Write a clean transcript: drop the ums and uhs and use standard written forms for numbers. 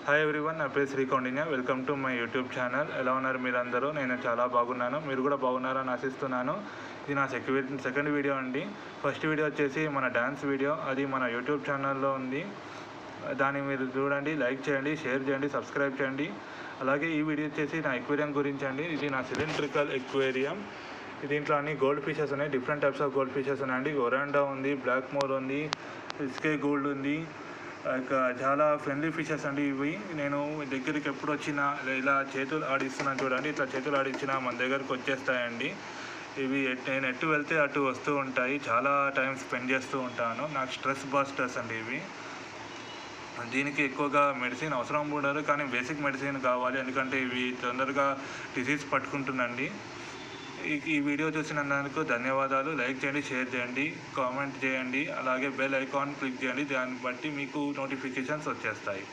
Hi everyone, నా పేరు Srikoundinya. Welcome to my YouTube channel. ఎలా ఉన్నారు మీరందరూ? నేను చాలా బాగున్నాను, మీరు కూడా బాగున్నారని ఆశిస్తున్నాను. ఇది నా సెకండ్ వీడియో అండి. ఫస్ట్ వీడియో వచ్చేసి మన డ్యాన్స్ వీడియో, అది మన యూట్యూబ్ ఛానల్లో ఉంది. దాన్ని మీరు చూడండి, లైక్ చేయండి, షేర్ చేయండి, సబ్స్క్రైబ్ చేయండి. అలాగే ఈ వీడియో వచ్చేసి నా ఎక్వేరియం గురించి అండి. ఇది నా సిలిండ్రికల్ ఎక్వేరియం. దీంట్లో అన్ని గోల్డ్ ఫిషెస్ ఉన్నాయి, different types of gold fishes ఉన్నాయండి. ఒరాండా ఉంది, బ్లాక్ మోర్ ఉంది, ఇస్కే గోల్డ్ ఉంది. చాలా ఫ్రెండ్లీ ఫిషెస్ అండి ఇవి. నేను దగ్గరికి ఎప్పుడు వచ్చినా ఇలా చేతులు ఆడిస్తున్నాను చూడండి, ఇట్లా చేతులు ఆడించినా మన దగ్గరకు వచ్చేస్తాయండి. ఇవి నేను ఎటు వెళ్తే అటు వస్తూ ఉంటాయి. చాలా టైం స్పెండ్ చేస్తూ ఉంటాను. నాకు స్ట్రెస్ బస్టర్స్ అండి ఇవి. దీనికి ఎక్కువగా మెడిసిన్ అవసరం ఉండదు, కానీ బేసిక్ మెడిసిన్ కావాలి, ఎందుకంటే ఇవి తొందరగా డిసీజ్ పట్టుకుంటుందండి. ఈ వీడియో చూసినందుకు ధన్యవాదాలు. లైక్ చేయండి, షేర్ చేయండి, కామెంట్ చేయండి, అలాగే బెల్ ఐకాన్ క్లిక్ చేయండి. దాన్ని బట్టి మీకు నోటిఫికేషన్స్ వచ్చేస్తాయి.